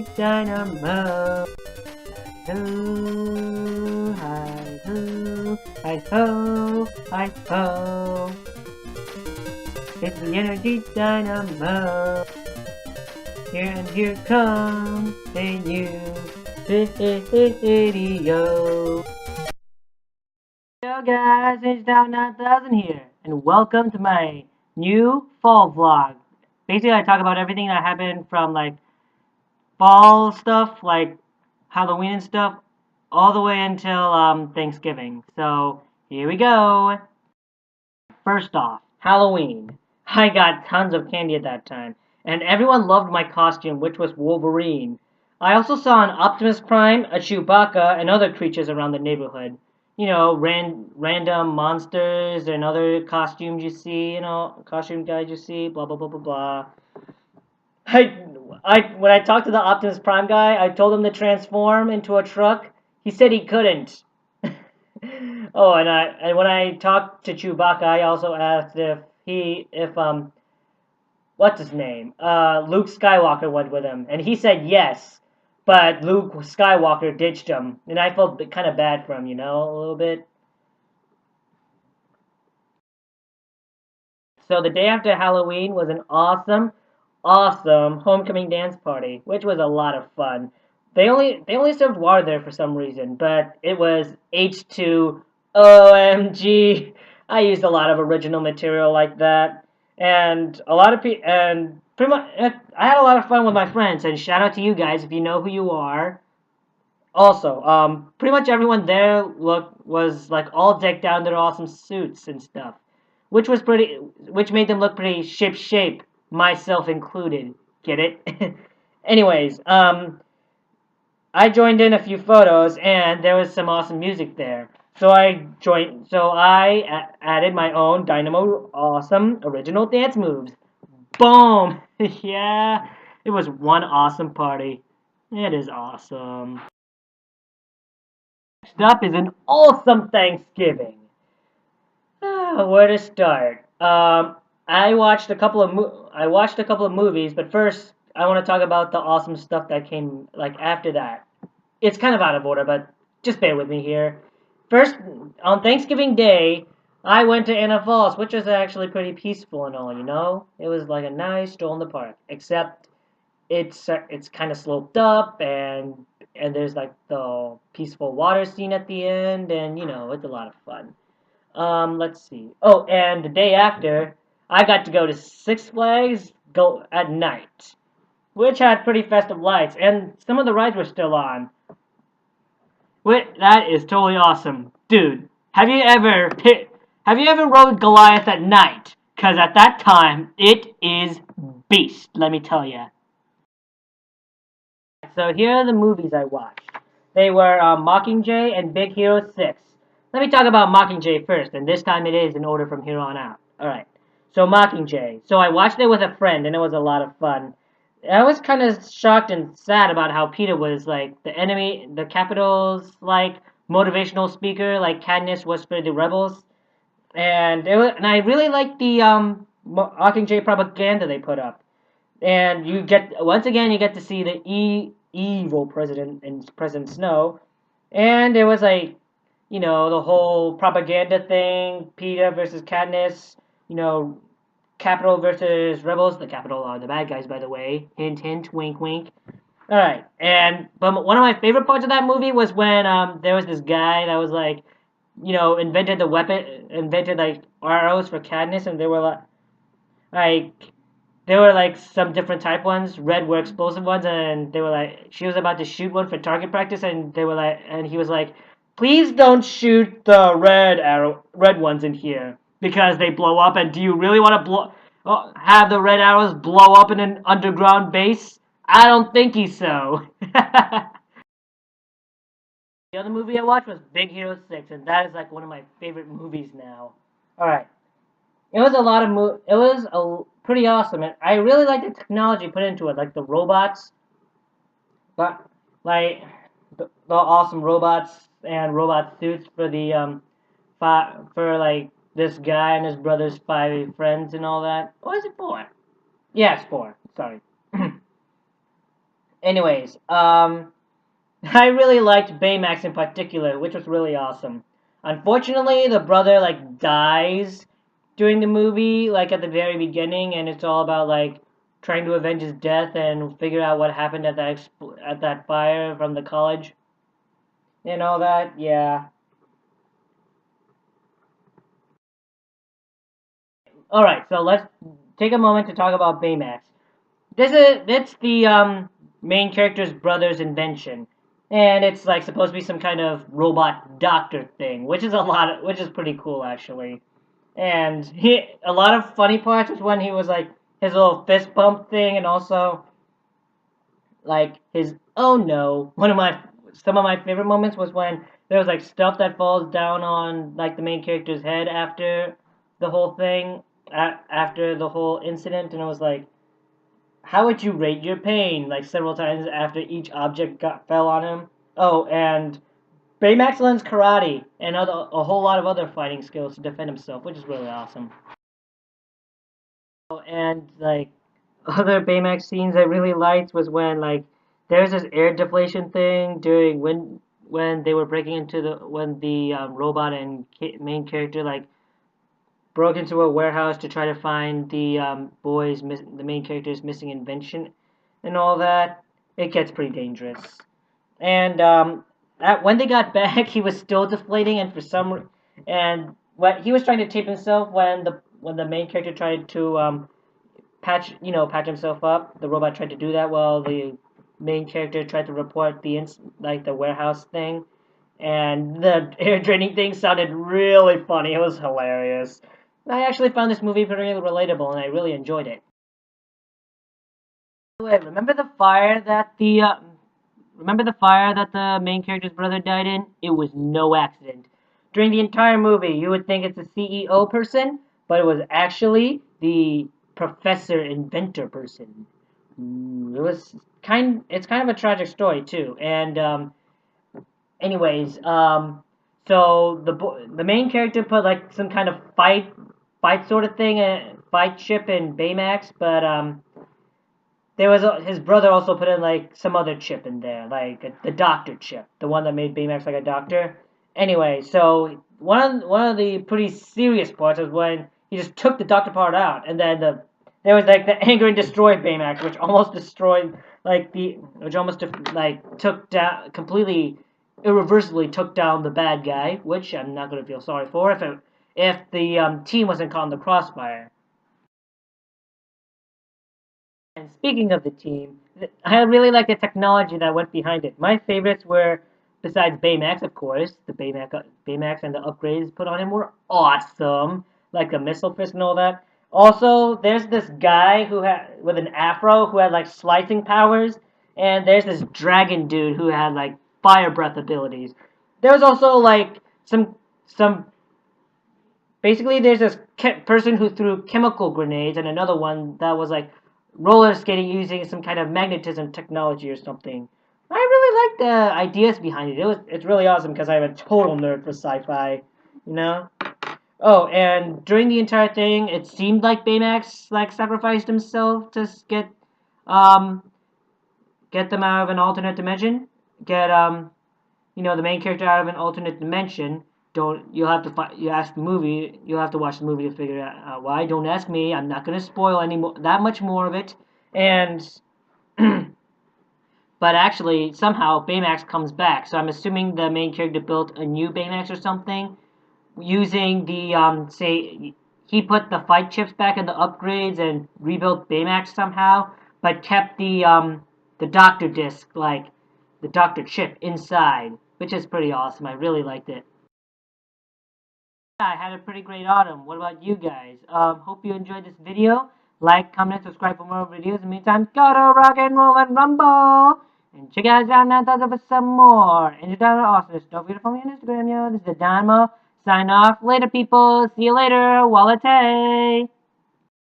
energy dynamo. Ho, hi ho, hi ho, hi ho. It's the energy dynamo. Here and here comes a new video. Hello guys, it's Down 9000 here, and welcome to my new fall vlog. Basically, I talk about everything that happened from like fall stuff, like Halloween and stuff, all the way until Thanksgiving. So here we go. First off, Halloween. I got tons of candy at that time, and everyone loved my costume, which was Wolverine. I also saw an Optimus Prime, a Chewbacca, and other creatures around the neighborhood. You know, random monsters and other costumes you see, costume guys you see, blah blah blah blah blah. When I talked to the Optimus Prime guy, I told him to transform into a truck. He said he couldn't. Oh, and when I talked to Chewbacca, I also asked if what's his name? Luke Skywalker went with him, and he said yes, but Luke Skywalker ditched him, and I felt kind of bad for him, a little bit. So the day after Halloween was an awesome homecoming dance party, which was a lot of fun. They only served water there for some reason, but it was H2 OMG. I used a lot of original material like that, and a lot of people, and pretty much I had a lot of fun with my friends. And shout out to you guys if you know who you are. Also, pretty much everyone there was like all decked out in their awesome suits and stuff, which made them look pretty ship, myself included. Get it? Anyways, I joined in a few photos, and there was some awesome music there. So I added my own Dynamo awesome original dance moves. Boom! Yeah, it was one awesome party. It is awesome. Next up is an awesome Thanksgiving. Where to start? I watched a couple of movies, but first I want to talk about the awesome stuff that came like after that. It's kind of out of order, but just bear with me here. First, on Thanksgiving Day, I went to Anna Falls, which was actually pretty peaceful and all. It was like a nice stroll in the park, except it's kind of sloped up and there's like the peaceful water scene at the end, and it's a lot of fun. Let's see. Oh, and the day after, I got to go to Six Flags go at night, which had pretty festive lights, and some of the rides were still on. Wait, that is totally awesome, dude. Have you ever rode Goliath at night? Cause at that time, it is beast. Let me tell ya. So here are the movies I watched. They were Mockingjay and Big Hero 6. Let me talk about Mockingjay first, and this time it is in order from here on out. Alright, so Mockingjay. So I watched it with a friend, and it was a lot of fun. I was kind of shocked and sad about how Peter was, like, the Capitol's, like, motivational speaker, like Katniss was for the rebels. And I really liked the, Mockingjay propaganda they put up. And once again, you get to see the evil president and President Snow. And it was like, the whole propaganda thing, Peter versus Katniss, Capital versus Rebels. The Capital are the bad guys, by the way. Hint, hint, wink, wink. All right, but one of my favorite parts of that movie was when there was this guy that was like, invented like arrows for Katniss, and they were like there were like some different type ones. Red were explosive ones, and they were like she was about to shoot one for target practice, and he was like, please don't shoot the red ones in here because they blow up. And do you really want to have the red arrows blow up in an underground base? I don't think so. The other movie I watched was Big Hero 6, and that is like one of my favorite movies now. All right. It was pretty awesome, and I really like the technology put into it, like the robots, but like the awesome robots and robot suits for the for like this guy and his brother's five friends and all that. Or is it four? Yeah, it's four. Sorry. Anyways, I really liked Baymax in particular, which was really awesome. Unfortunately, the brother like dies during the movie, like at the very beginning, and it's all about like trying to avenge his death and figure out what happened at at that fire from the college and all that. Yeah. All right, so let's take a moment to talk about Baymax. That's the main character's brother's invention, and it's like supposed to be some kind of robot doctor thing, which is pretty cool actually. And a lot of funny parts was when he was like his little fist bump thing, and also like his oh no. One of my some of my favorite moments was when there was like stuff that falls down on like the main character's head after the whole thing, after the whole incident, and it was like how would you rate your pain? Like several times after each object fell on him. Oh, and Baymax learns karate and a whole lot of other fighting skills to defend himself, which is really awesome. Oh, and like other Baymax scenes I really liked was when like there's this air deflation thing during when they were breaking into the when the robot and main character like broke into a warehouse to try to find the the main character's missing invention and all that. It gets pretty dangerous. And when they got back, he was still deflating, and and what he was trying to tape himself when the main character tried to patch himself up. The robot tried to do that while the main character tried to report the warehouse thing, and the air draining thing sounded really funny. It was hilarious. I actually found this movie pretty relatable, and I really enjoyed it. By the way, remember the fire that the main character's brother died in? It was no accident. During the entire movie, you would think it's a CEO person, but it was actually the professor inventor person. It's kind of a tragic story too. And anyways, so the main character put like some kind of fight sort of thing, a fight chip in Baymax, but his brother also put in like some other chip in there, like the doctor chip, the one that made Baymax like a doctor. Anyway, so one of the pretty serious parts was when he just took the doctor part out, and then there was like the anger and destroy Baymax, which almost destroyed which almost like took down completely irreversibly took down the bad guy, which I'm not gonna feel sorry for if the team wasn't caught in the crossfire. And speaking of the team, I really like the technology that went behind it. My favorites were, besides Baymax, of course, Baymax and the upgrades put on him were awesome, like the missile fist and all that. Also, there's this guy who had with an afro who had like slicing powers, and there's this dragon dude who had like fire breath abilities. There was also like some basically there's this person who threw chemical grenades and another one that was like roller skating using some kind of magnetism technology or something. I really like the ideas behind it. It's really awesome because I'm a total nerd for sci-fi, you know. Oh, and during the entire thing, it seemed like Baymax like sacrificed himself to um get them out of an alternate dimension, get the main character out of an alternate dimension. Don't You'll have to you ask the movie. You'll have to watch the movie to figure out why. Don't ask me. I'm not gonna spoil any more that much more of it. And but actually, somehow Baymax comes back. So I'm assuming the main character built a new Baymax or something using the say he put the fight chips back in the upgrades and rebuilt Baymax somehow, but kept the Doctor disc like the Doctor chip inside, which is pretty awesome. I really liked it. I had a pretty great autumn. What about you guys? Hope you enjoyed this video. Like, comment, subscribe for more videos. In the meantime, go to rock and roll and rumble. And check us out now for some more. And it's awesome. Don't forget to follow me on Instagram, yo. This is the Dynamo. Sign off. Later, people. See you later. Wallet.